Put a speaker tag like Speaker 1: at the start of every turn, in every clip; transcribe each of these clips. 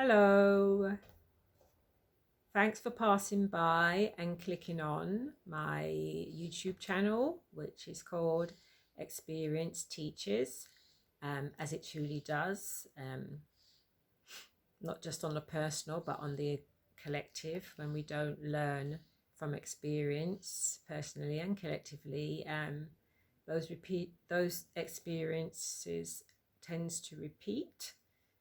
Speaker 1: Hello, thanks for passing by and clicking on my YouTube channel, which is called Experienced Teachers, as it truly does, not just on the personal, but on the collective. When we don't learn from experience, personally and collectively, those experiences tends to repeat,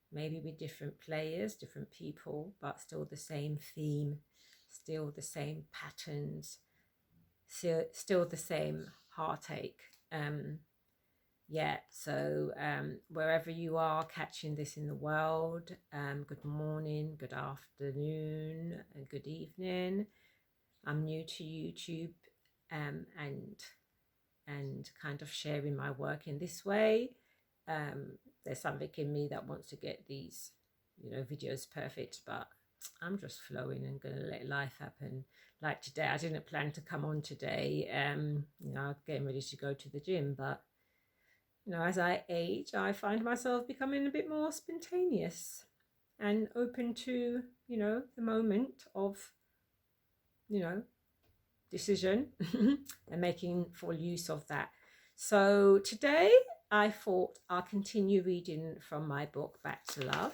Speaker 1: maybe with different players, different people, but still the same theme, still the same patterns, still the same heartache. So wherever you are catching this in the world, good morning, good afternoon, and good evening. I'm new to YouTube, and kind of sharing my work in this way. There's something in me that wants to get these, videos perfect, but I'm just flowing and going to let life happen. Like today, I didn't plan to come on today. Getting ready to go to the gym, but as I age, I find myself becoming a bit more spontaneous and open to, the moment of, decision and making full use of that. So today I thought I'll continue reading from my book, Back to Love.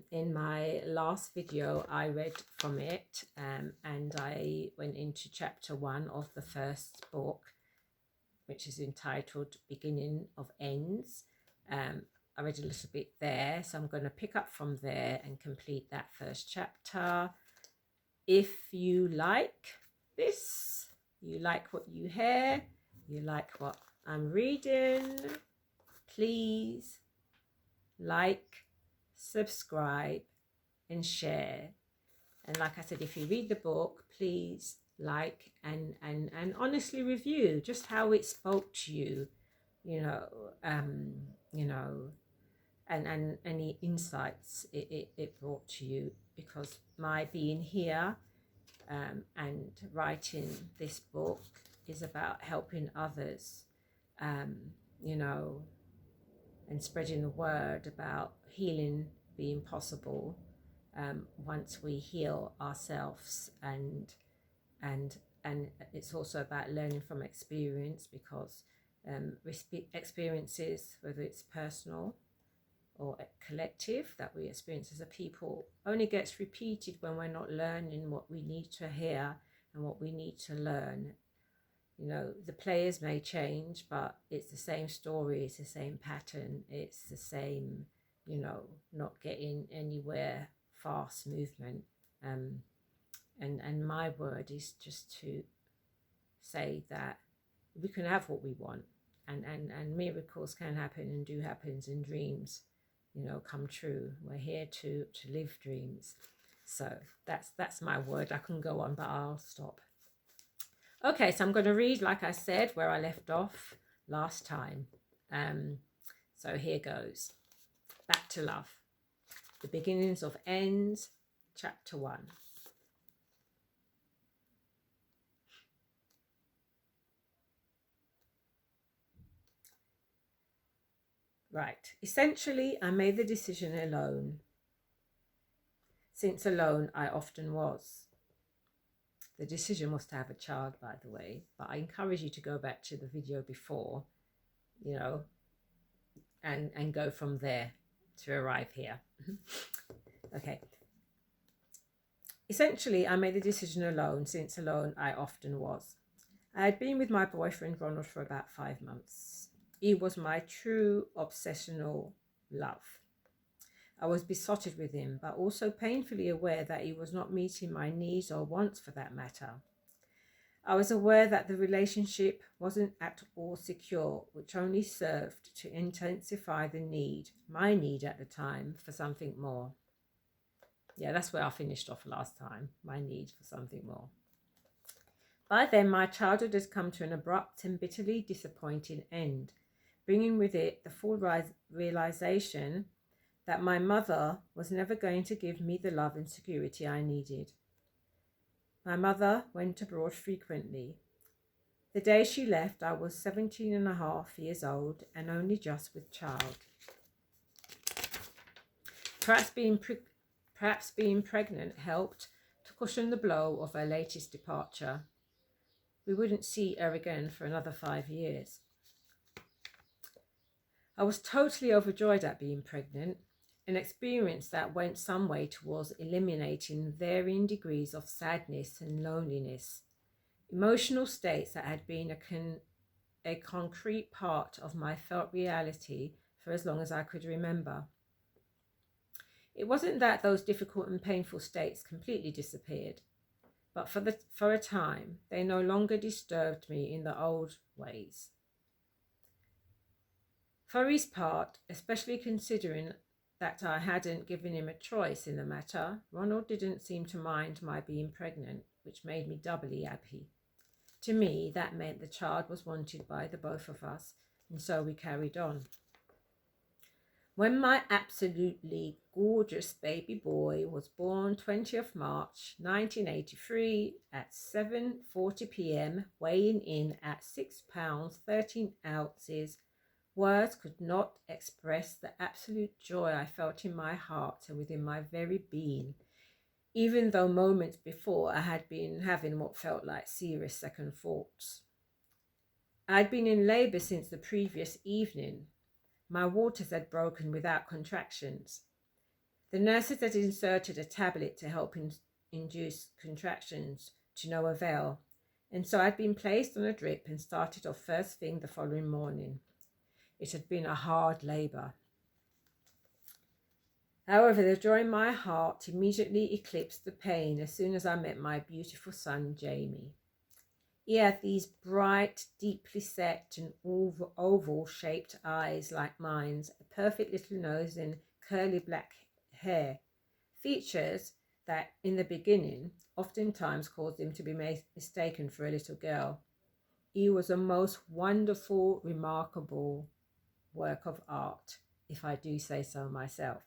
Speaker 1: In my last video, I read from it, and I went into chapter 1 of the first book, which is entitled Beginning of Ends. I read a little bit there, so I'm going to pick up from there and complete that first chapter. If you like this, you like what you hear, you like what I'm reading, please like, subscribe, and share. And like I said, if you read the book, please like and honestly review just how it spoke to you, and any insights it brought to you, because my being here and writing this book is about helping others, and spreading the word about healing being possible once we heal ourselves, and it's also about learning from experience, because experiences, whether it's personal or collective, that we experience as a people, only gets repeated when we're not learning what we need to hear and what we need to learn. The players may change, but it's the same story, it's the same pattern, it's the same, not getting anywhere fast movement. And my word is just to say that we can have what we want, and miracles can happen and do happens, and dreams, come true. We're here to live dreams. So that's my word. I can go on, but I'll stop. Okay, so I'm going to read, like I said, where I left off last time. So here goes. Back to Love. The Beginnings of Ends, chapter 1. Right. Essentially, I made the decision alone, since alone I often was. The decision was to have a child, by the way, but I encourage you to go back to the video before, and go from there to arrive here. Okay. Essentially, I made the decision alone, since alone I often was. I had been with my boyfriend Ronald for about 5 months. He was my true obsessional love. I was besotted with him, but also painfully aware that he was not meeting my needs or wants, for that matter. I was aware that the relationship wasn't at all secure, which only served to intensify my need at the time, for something more. Yeah, that's where I finished off last time, my need for something more. By then, my childhood has come to an abrupt and bitterly disappointing end, bringing with it the full realization that my mother was never going to give me the love and security I needed. My mother went abroad frequently. The day she left, I was 17.5 years old and only just with child. Perhaps being pregnant helped to cushion the blow of her latest departure. We wouldn't see her again for another 5 years. I was totally overjoyed at being pregnant, an experience that went some way towards eliminating varying degrees of sadness and loneliness, emotional states that had been a concrete part of my felt reality for as long as I could remember. It wasn't that those difficult and painful states completely disappeared, but for a time, they no longer disturbed me in the old ways. For his part, especially considering that I hadn't given him a choice in the matter, Ronald didn't seem to mind my being pregnant, which made me doubly happy. To me, that meant the child was wanted by the both of us, and so we carried on. When my absolutely gorgeous baby boy was born 20th March 1983 at 7:40 p.m, weighing in at 6 pounds 13 ounces, words could not express the absolute joy I felt in my heart and within my very being, even though moments before I had been having what felt like serious second thoughts. I had been in labour since the previous evening. My waters had broken without contractions. The nurses had inserted a tablet to help induce contractions, to no avail, and so I'd been placed on a drip and started off first thing the following morning. It had been a hard labour. However, the joy in my heart immediately eclipsed the pain as soon as I met my beautiful son, Jamie. He had these bright, deeply set and oval-shaped eyes like mine, a perfect little nose and curly black hair, features that in the beginning oftentimes caused him to be mistaken for a little girl. He was a most wonderful, remarkable work of art, if I do say so myself.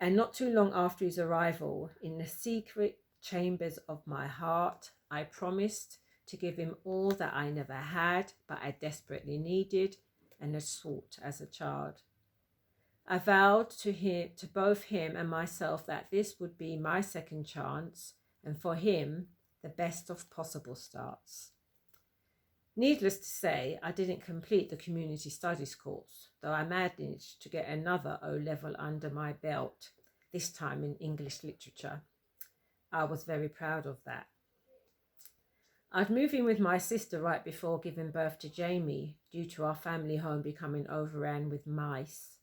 Speaker 1: And not too long after his arrival, in the secret chambers of my heart, I promised to give him all that I never had, but I desperately needed and had sought as a child. I vowed to both him and myself that this would be my second chance, and for him, the best of possible starts. Needless to say, I didn't complete the community studies course, though I managed to get another O-level under my belt, this time in English literature. I was very proud of that. I'd moved in with my sister right before giving birth to Jamie, due to our family home becoming overrun with mice.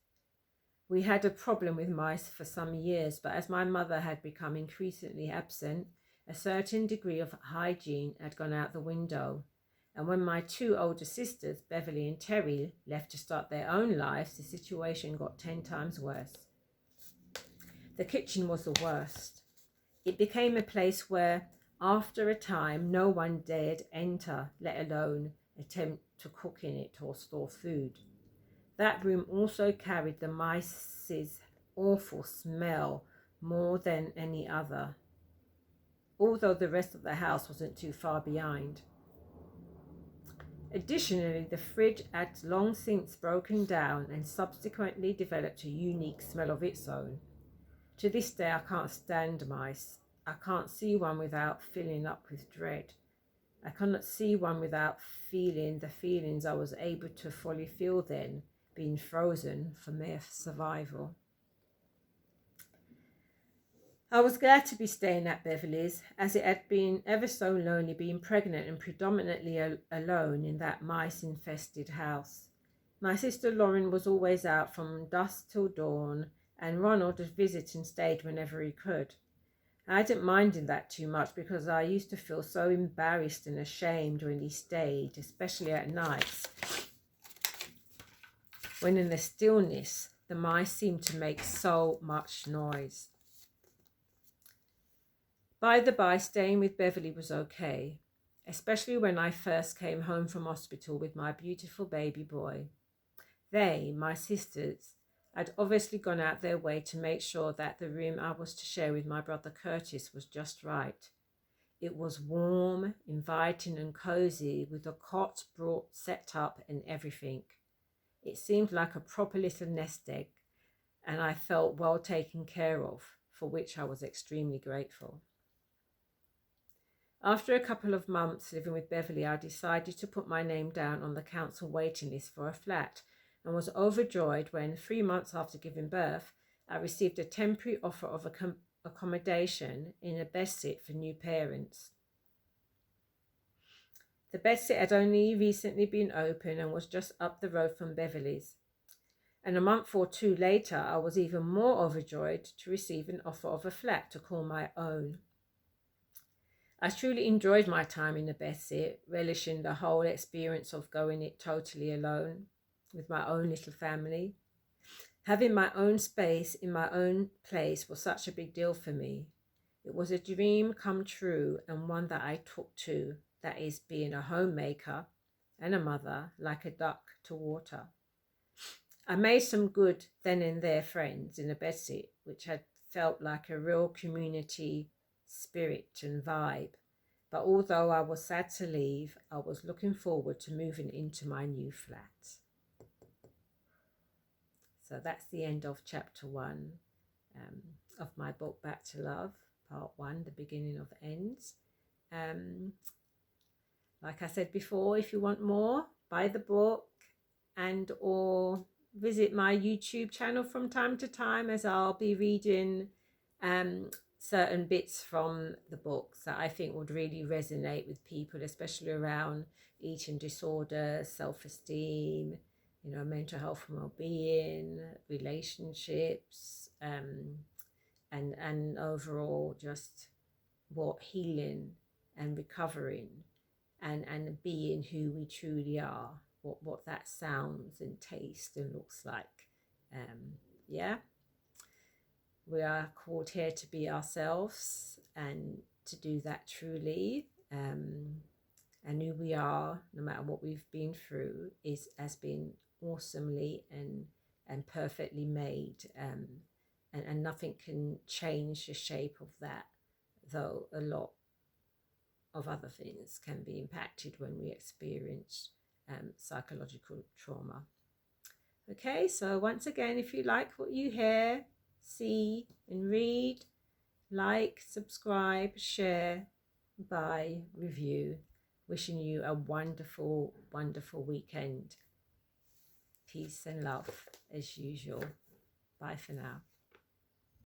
Speaker 1: We had a problem with mice for some years, but as my mother had become increasingly absent, a certain degree of hygiene had gone out the window. And when my two older sisters, Beverly and Terry, left to start their own lives, the situation got 10 times worse. The kitchen was the worst. It became a place where, after a time, no one dared enter, let alone attempt to cook in it or store food. That room also carried the mice's awful smell more than any other, although the rest of the house wasn't too far behind. Additionally, the fridge had long since broken down and subsequently developed a unique smell of its own. To this day, I can't stand mice. I can't see one without filling up with dread. I cannot see one without feeling the feelings I was able to fully feel then, being frozen for mere survival. I was glad to be staying at Beverly's, as it had been ever so lonely being pregnant and predominantly alone in that mice-infested house. My sister Lauren was always out from dusk till dawn, and Ronald would visit and stayed whenever he could. I didn't mind that too much because I used to feel so embarrassed and ashamed when he stayed, especially at nights, when in the stillness the mice seemed to make so much noise. By the by, staying with Beverly was okay, especially when I first came home from hospital with my beautiful baby boy. They, my sisters, had obviously gone out their way to make sure that the room I was to share with my brother Curtis was just right. It was warm, inviting and cozy, with a cot set up and everything. It seemed like a proper little nest egg, and I felt well taken care of, for which I was extremely grateful. After a couple of months living with Beverly, I decided to put my name down on the council waiting list for a flat, and was overjoyed when 3 months after giving birth, I received a temporary offer of accommodation in a bedsit for new parents. The bedsit had only recently been opened and was just up the road from Beverly's. And a month or two later, I was even more overjoyed to receive an offer of a flat to call my own. I truly enjoyed my time in the bedsit, relishing the whole experience of going it totally alone with my own little family. Having my own space in my own place was such a big deal for me. It was a dream come true, and one that I took to, that is being a homemaker and a mother like a duck to water. I made some good then and there friends in the bedsit, which had felt like a real community spirit and vibe. But although I was sad to leave, I was looking forward to moving into my new flat. So that's the end of chapter 1 of my book, Back to Love, part 1, the beginning of ends. Like I said before, if you want more, buy the book and or visit my YouTube channel from time to time, as I'll be reading certain bits from the books that I think would really resonate with people, especially around eating disorders, self-esteem, mental health and well-being, relationships, and overall just what healing and recovering and being who we truly are, what that sounds and tastes and looks like. We are called here to be ourselves and to do that truly, and who we are, no matter what we've been through, has been awesomely and perfectly made, and nothing can change the shape of that, though a lot of other things can be impacted when we experience psychological trauma. Okay, so once again, if you like what you hear, see and read, like, subscribe, share, buy, review. Wishing you a wonderful, wonderful weekend. Peace and love as usual. Bye for now.